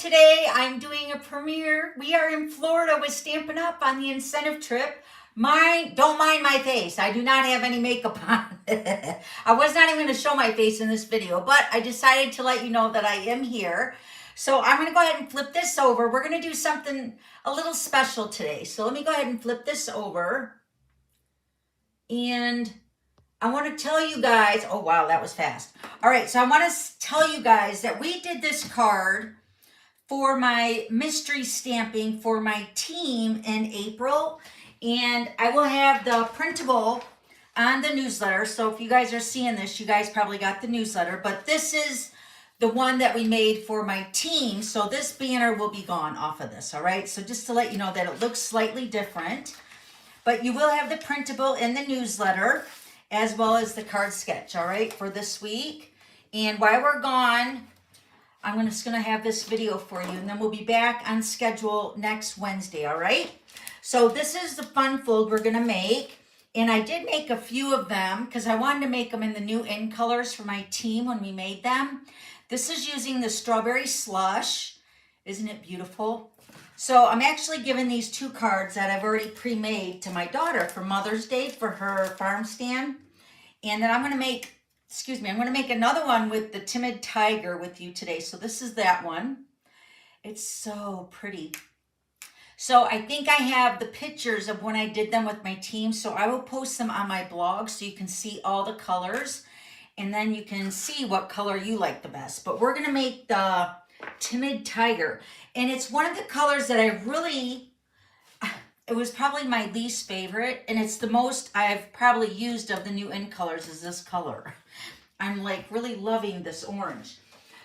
today I'm doing a premiere. We are in Florida with Stampin' Up on the incentive trip. Don't mind my face. I do not have any makeup on. I was not even going to show my face in this video, but I decided to let you know that I am here. So I'm going to go ahead and flip this over. We're going to do something a little special today. So let me go ahead and flip this over. And I want to tell you guys, oh wow, that was fast. All right, so I want to tell you guys that we did this card for my mystery stamping for my team in April. And I will have the printable on the newsletter. So if you guys are seeing this, you guys probably got the newsletter. But this is the one that we made for my team. So this banner will be gone off of this, all right? So just to let you know that it looks slightly different. But you will have the printable in the newsletter as well as the card sketch, all right, for this week. And while we're gone, I'm just going to have this video for you, and then we'll be back on schedule next Wednesday, all right? So this is the fun fold we're going to make, and I did make a few of them because I wanted to make them in the new in colors for my team when we made them. This is using the strawberry slush. Isn't it beautiful? So I'm actually giving these two cards that I've already pre-made to my daughter for Mother's Day for her farm stand. And then I'm going to make, I'm going to make another one with the Timid Tiger with you today. So this is that one. It's so pretty. So I think I have the pictures of when I did them with my team. So I will post them on my blog so you can see all the colors. And then you can see what color you like the best. But we're going to make the Timid Tiger. And it's one of the colors that I really, it was probably my least favorite. And it's the most I've probably used of the new in colors is this color. I'm like really loving this orange.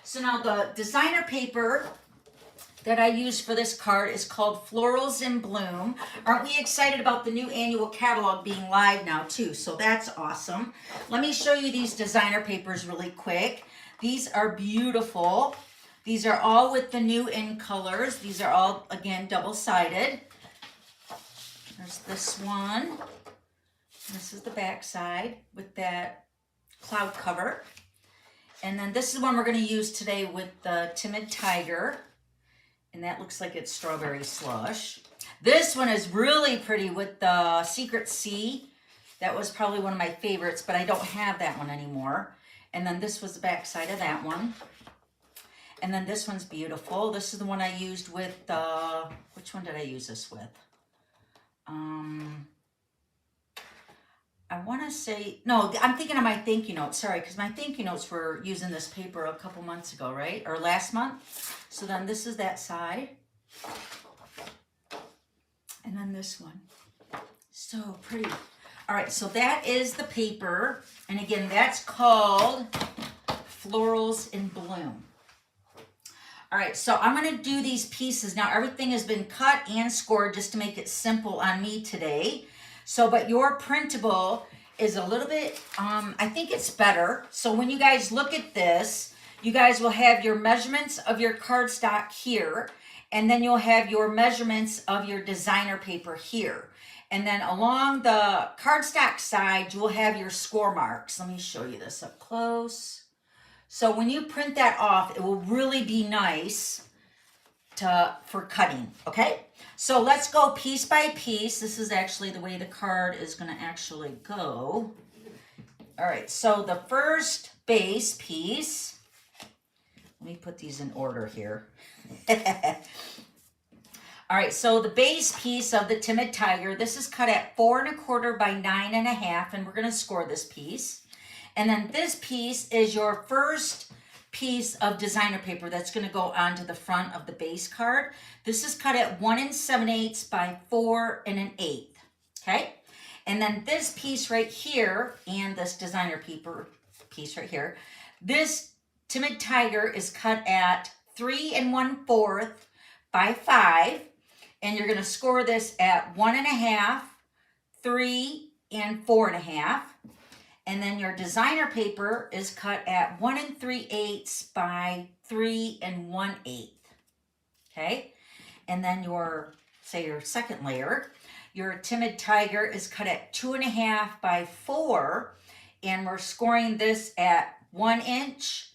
So now the designer paper that I use for this card is called Florals in Bloom. Aren't we excited about the new annual catalog being live now too? So that's awesome. Let me show you these designer papers really quick. These are beautiful. These are all with the new in colors. These are all, again, double-sided. There's this one. This is the back side with that cloud cover. And then this is one we're going to use today with the Timid Tiger. And that looks like it's strawberry slush. This one is really pretty with the Secret Sea. That was probably one of my favorites, but I don't have that one anymore. And then this was the back side of that one. And then this one's beautiful. This is the one I used with, which one did I use this with? I want to say, no, I'm thinking of my thank you notes. Sorry, because my thank you notes were using this paper a couple months ago, right? Or last month. So then this is that side. And then this one. So pretty. All right, so that is the paper. And again, that's called Florals in Bloom. All right, so I'm going to do these pieces. Now, everything has been cut and scored just to make it simple on me today. So, but your printable is a little bit, I think it's better. So when you guys look at this, you guys will have your measurements of your cardstock here, and then you'll have your measurements of your designer paper here. And then along the cardstock side, you will have your score marks. Let me show you this up close. So when you print that off, it will really be nice for cutting, okay? So let's go piece by piece. This is actually the way the card is going to actually go. All right, so the first base piece, let me put these in order here. All right, so the base piece of the Timid Tiger, this is cut at 4 1/4 by 9 1/2, and we're going to score this piece. And then this piece is your first piece of designer paper that's going to go onto the front of the base card. This is cut at 1 7/8 by 4 1/8. Okay? And then this piece right here and this designer paper piece right here, this Timid Tiger is cut at 3 1/4 by 5. And you're going to score this at 1 1/2, 3, and 4 1/2. And then your designer paper is cut at 1 3/8 by 3 1/8. Okay? And then your, say your second layer, your Timid Tiger is cut at 2 1/2 by 4. And we're scoring this at 1 inch,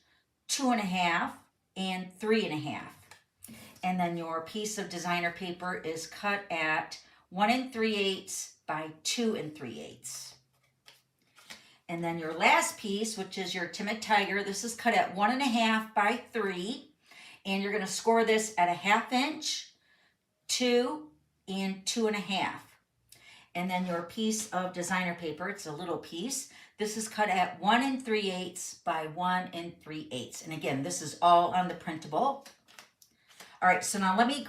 2 1/2, and 3 1/2. And then your piece of designer paper is cut at 1 3/8 by 2 3/8. And then your last piece, which is your Timid Tiger, this is cut at 1 1/2 by 3. And you're going to score this at 1/2 inch, 2, and 2 1/2. And then your piece of designer paper, it's a little piece. This is cut at 1 3/8 by 1 3/8. And again, this is all on the printable. All right, so now let me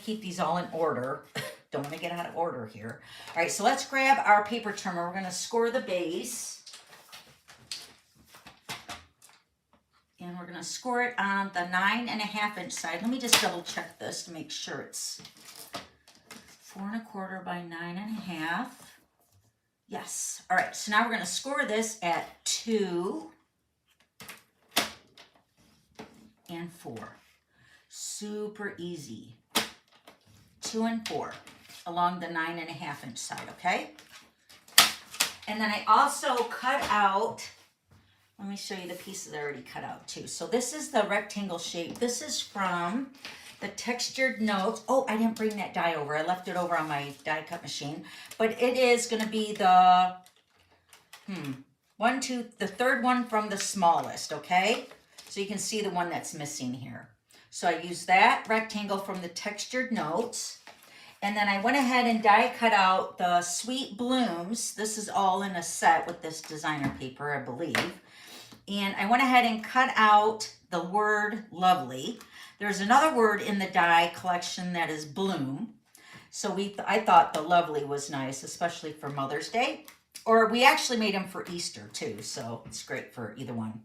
keep these all in order. Don't want to get out of order here. All right, so let's grab our paper trimmer. We're going to score the base. And we're going to score it on the 9 1/2 inch side. Let me just double check this to make sure it's 4 1/4 by 9 1/2. Yes. All right, so now we're going to score this at 2 and 4. Super easy. 2 and 4 along the 9 1/2 inch side, okay? And then I also cut out, let me show you the pieces I already cut out too. So this is the rectangle shape. This is from the Textured Notes. Oh, I didn't bring that die over. I left it over on my die cut machine. But it is going to be the, the third one from the smallest, okay? So you can see the one that's missing here. So I used that rectangle from the Textured Notes. And then I went ahead and die cut out the Sweet Blooms. This is all in a set with this designer paper, I believe. And I went ahead and cut out the word lovely. There's another word in the die collection that is bloom. So I thought the lovely was nice, especially for Mother's Day. Or we actually made them for Easter too, so it's great for either one.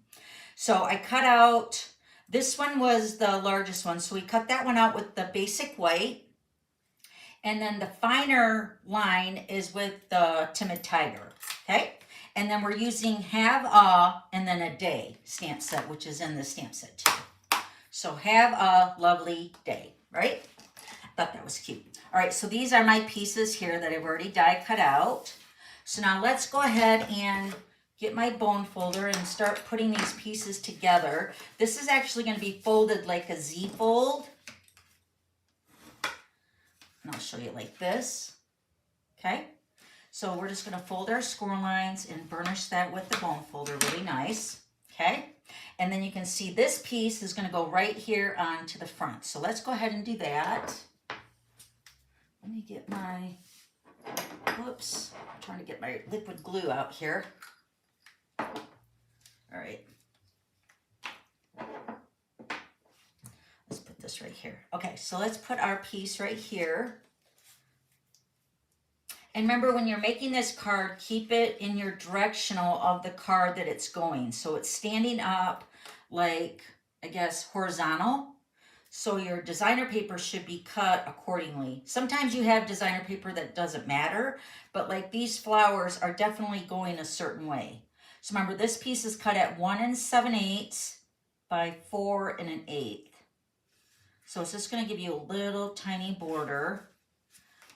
So I cut out, this one was the largest one, so we cut that one out with the basic white. And then the finer line is with the Timid Tiger, okay? And then we're using have a and then a day stamp set, which is in the stamp set too. So have a lovely day, right? Thought that was cute. All right, so these are my pieces here that I've already die cut out. So now let's go ahead and get my bone folder and start putting these pieces together. This is actually going to be folded like a Z fold. And I'll show you like this, okay? So we're just going to fold our score lines and burnish that with the bone folder really nice, okay? And then you can see this piece is going to go right here onto the front. So let's go ahead and do that. Let me get my, whoops, I'm trying to get my liquid glue out here. All right. Let's put this right here. Okay, so let's put our piece right here. And remember, when you're making this card, keep it in your directional of the card that it's going. So it's standing up like, I guess, horizontal. So your designer paper should be cut accordingly. Sometimes you have designer paper that doesn't matter, but like these flowers are definitely going a certain way. So remember, this piece is cut at 1 7/8 by 4 1/8. So it's just going to give you a little tiny border,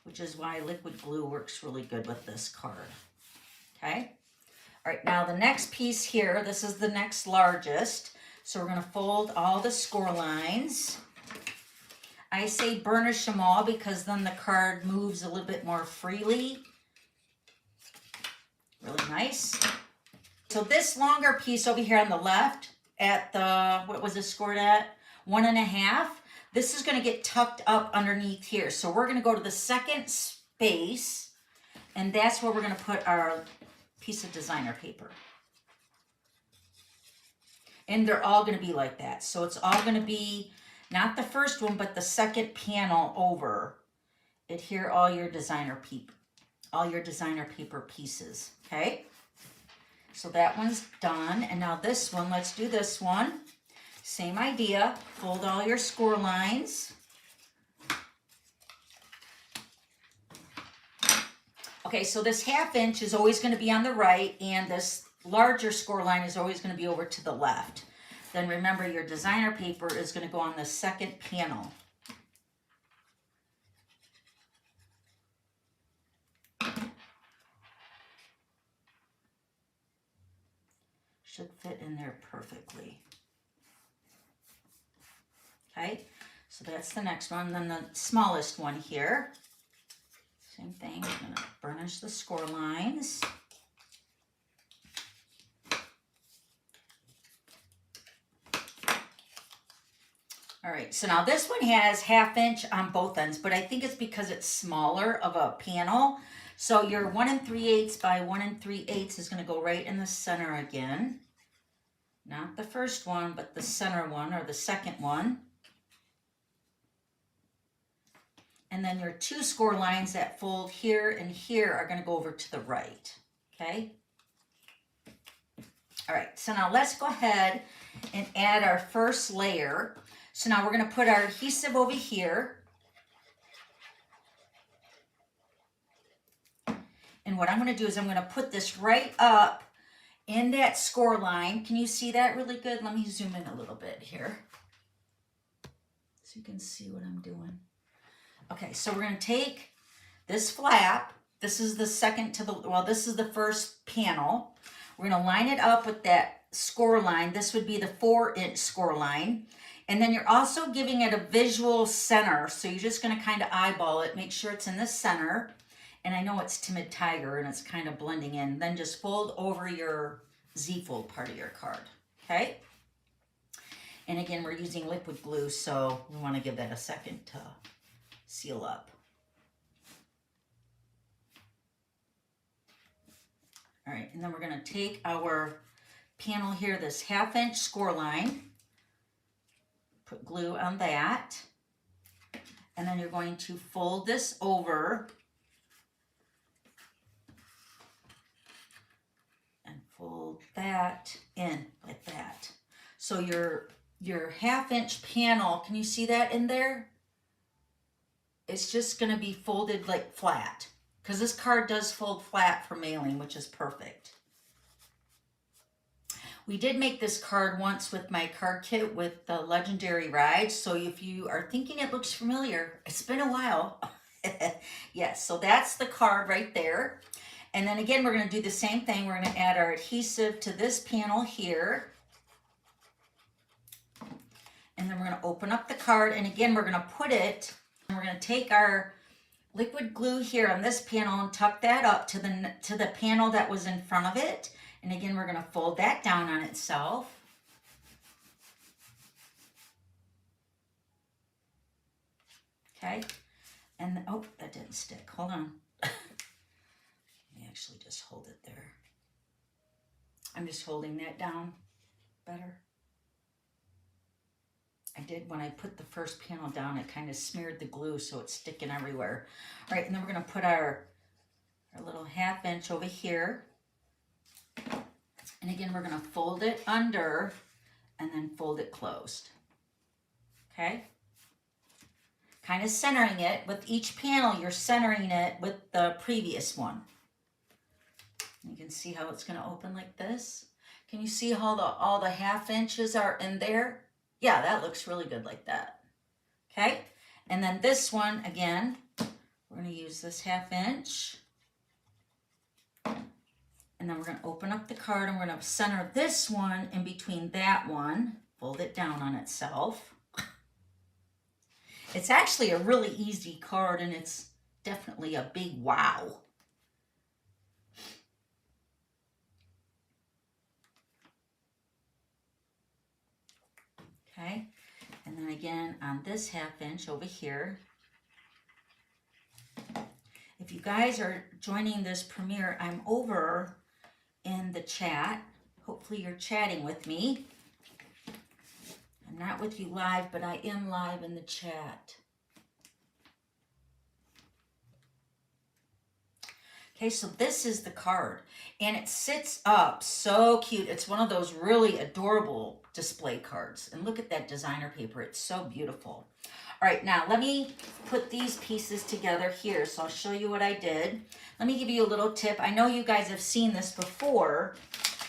which is why liquid glue works really good with this card. Okay. All right, now the next piece here, this is the next largest. So we're going to fold all the score lines. I say burnish them all because then the card moves a little bit more freely. Really nice. So this longer piece over here on the left at the, what was it scored at? 1 1/2. This is going to get tucked up underneath here. So we're going to go to the second space, and that's where we're going to put our piece of designer paper. And they're all going to be like that. So it's all going to be not the first one, but the second panel over. Adhere all your designer paper pieces. Okay. So that one's done. And now this one, let's do this one. Same idea. Fold all your score lines. Okay, so this 1/2 inch is always going to be on the right, and this larger score line is always going to be over to the left. Then remember, your designer paper is going to go on the second panel. Should fit in there perfectly. Okay, So that's the next one. Then the smallest one here. Same thing, I'm gonna burnish the score lines. All right, so now this one has 1/2 inch on both ends, but I think it's because it's smaller of a panel. So your 1 3/8 by 1 3/8 is gonna go right in the center again. Not the first one, but the center one or the second one. And then your 2 score lines that fold here and here are gonna go over to the right, okay? All right, so now let's go ahead and add our first layer. So now we're gonna put our adhesive over here. And what I'm gonna do is I'm gonna put this right up in that score line. Can you see that really good? Let me zoom in a little bit here so you can see what I'm doing. Okay, so we're gonna take this flap. This is the second to the, well, this is the first panel. We're gonna line it up with that score line. This would be the 4-inch score line. And then you're also giving it a visual center. So you're just gonna kind of eyeball it, make sure it's in the center. And I know it's Timid Tiger and it's kind of blending in. Then just fold over your Z-fold part of your card, okay? And again, we're using liquid glue, so we wanna give that a second to seal up. All right, and then we're gonna take our panel here, this 1/2 inch score line, put glue on that, and then you're going to fold this over and fold that in like that. So your 1/2 inch panel, can you see that in there? It's just gonna be folded like flat because this card does fold flat for mailing, which is perfect. We did make this card once with my card kit with the Legendary Rides. So if you are thinking it looks familiar, it's been a while. Yes, so that's the card right there. And then again, we're gonna do the same thing. We're gonna add our adhesive to this panel here. And then we're gonna open up the card. And again, we're gonna put it, and we're gonna take our liquid glue here on this panel and tuck that up to the panel that was in front of it. And again, we're gonna fold that down on itself. Okay, and oh, that didn't stick, hold on. Let me actually just hold it there. I'm just holding that down better. I did when I put the first panel down, it kind of smeared the glue so it's sticking everywhere. All right, and then we're gonna put our little 1/2 inch over here. And again, we're gonna fold it under and then fold it closed, okay? Kind of centering it. With each panel, you're centering it with the previous one. You can see how it's gonna open like this. Can you see how all the 1/2 inches are in there? Yeah, that looks really good like that, okay? And then this one, again, we're gonna use this 1/2 inch. And then we're gonna open up the card and we're gonna center this one in between that one, fold it down on itself. It's actually a really easy card and it's definitely a big wow. Okay, and then again on this 1/2 inch over here. If you guys are joining this premiere, I'm over in the chat. Hopefully you're chatting with me. I'm not with you live, but I am live in the chat. Okay, so this is the card and it sits up so cute. It's one of those really adorable display cards. And look at that designer paper. It's so beautiful. All right, now let me put these pieces together here. So I'll show you what I did. Let me give you a little tip. I know you guys have seen this before.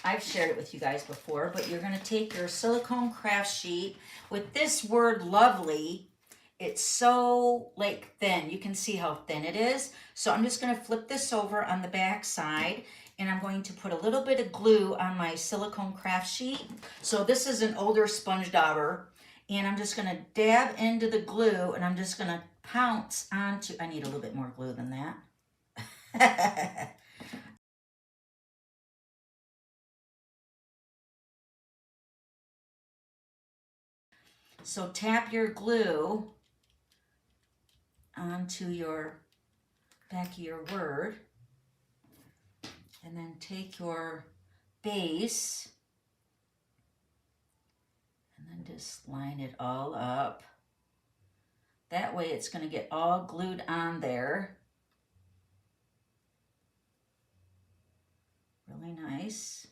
I've shared it with you guys before, but you're gonna take your silicone craft sheet with this word lovely. It's so like thin. You can see how thin it is. So I'm just gonna flip this over on the back side and I'm going to put a little bit of glue on my silicone craft sheet. So this is an older sponge dauber And I'm just gonna dab into the glue and I'm just gonna pounce onto, I need a little bit more glue than that. So tap your glue onto your back of your word, and then take your base and then just line it all up. That way it's going to get all glued on there. Really nice.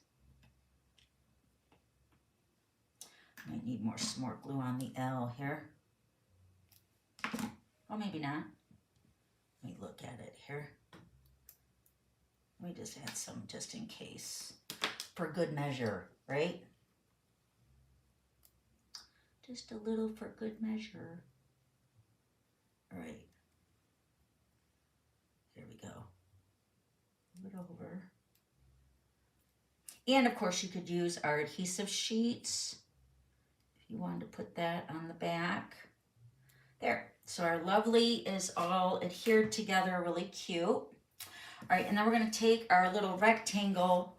Might need some more glue on the L here. Or maybe not. Let me look at it here. Let me just add some just in case. For good measure, right? Just a little for good measure. All right. There we go. Move it over. And of course you could use our adhesive sheets if you wanted to put that on the back. There. So our lovely is all adhered together, really cute. All right, and then we're going to take our little rectangle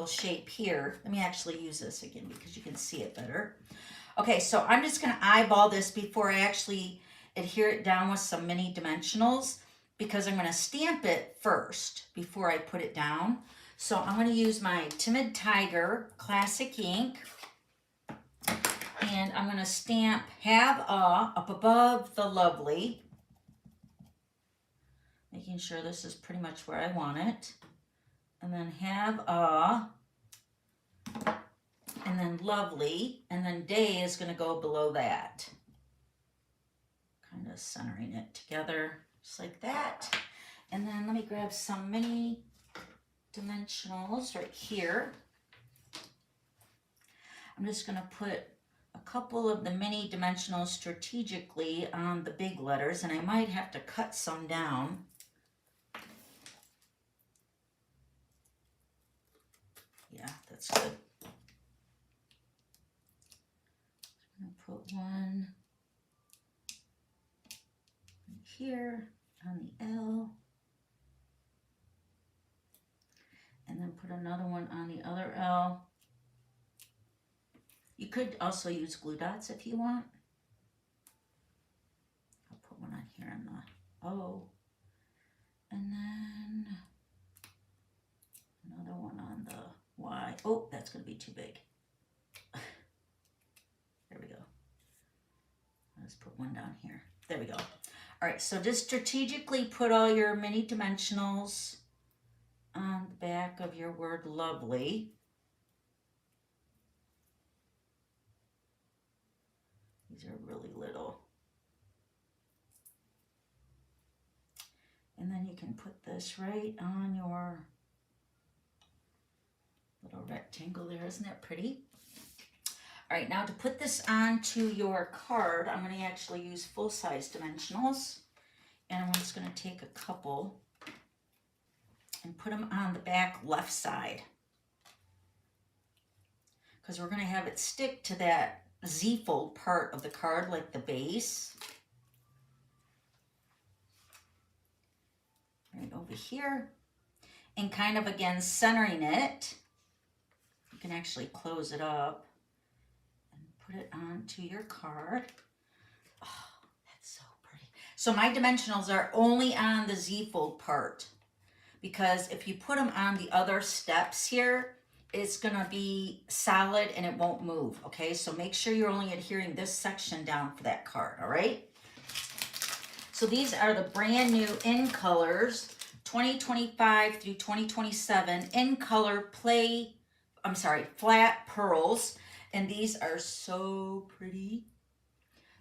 shape here. Let me actually use this again because you can see it better. Okay, so I'm just going to eyeball this before I actually adhere it down with some mini dimensionals, because I'm going to stamp it first before I put it down. So I'm going to use my Timid Tiger Classic ink, and I'm going to stamp Have A up above the lovely, making sure this is pretty much where I want it. And then Have A, and then lovely, and then day is going to go below that. Kind of centering it together just like that. And then let me grab some mini dimensionals right here. I'm just going to put a couple of the mini dimensionals strategically on the big letters, and I might have to cut some down. Yeah, that's good. I'm going to put one right here on the L, and then put another one on the other L. You could also use glue dots if you want. I'll put one on here on the O, and then another one on the Y. Oh, that's going to be too big. There we go. Let's put one down here. There we go. All right, so just strategically put all your mini dimensionals on the back of your word lovely. These are really little. And then you can put this right on your little rectangle there. Isn't that pretty? All right, now to put this onto your card, I'm going to actually use full-size dimensionals. And I'm just going to take a couple and put them on the back left side, because we're going to have it stick to that Z-fold part of the card, like the base. Right over here. And kind of, again, centering it. You can actually close it up and put it onto your card. Oh, that's so pretty. So my dimensionals are only on the Z-fold part, because if you put them on the other steps here, it's going to be solid and it won't move, okay? So make sure you're only adhering this section down for that card, all right? So these are the brand new In Colors 2025 through 2027 In Color Flat Pearls. And these are so pretty.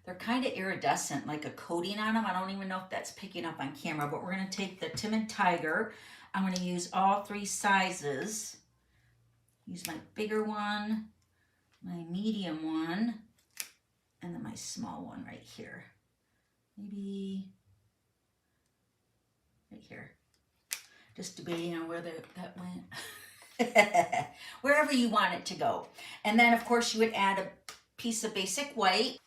They're kind of iridescent, like a coating on them. I don't even know if that's picking up on camera, but we're going to take the Timid Tiger. I'm going to use all 3 sizes. Use my bigger one, my medium one, and then my small one right here. Maybe right here. Just debating on where that went. Wherever you want it to go. And then, of course, you would add piece of basic white.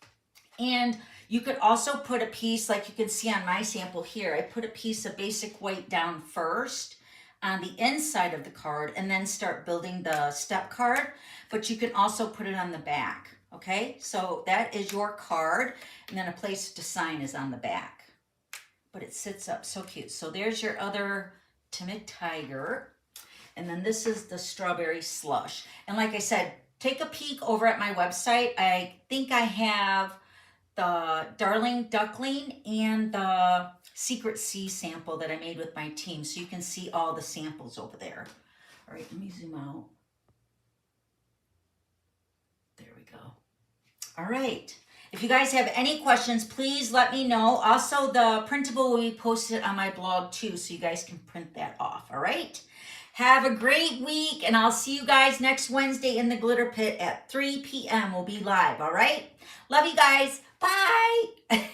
And you could also put a piece, like you can see on my sample here, I put a piece of basic white down first on the inside of the card and then start building the step card, but you can also put it on the back, okay? So that is your card, and then a place to sign is on the back. But it sits up so cute. So there's your other timid tiger, and then this is the strawberry slush. And like I said, take a peek over at my website. I think I have the Darling Duckling and the Secret Sea sample that I made with my team. So you can see all the samples over there. All right, let me zoom out. There we go. All right. If you guys have any questions, please let me know. Also, the printable will be posted on my blog too, so you guys can print that off, all right? Have a great week, and I'll see you guys next Wednesday in the Glitter Pit at 3 p.m. We'll be live, all right? Love you guys. Bye.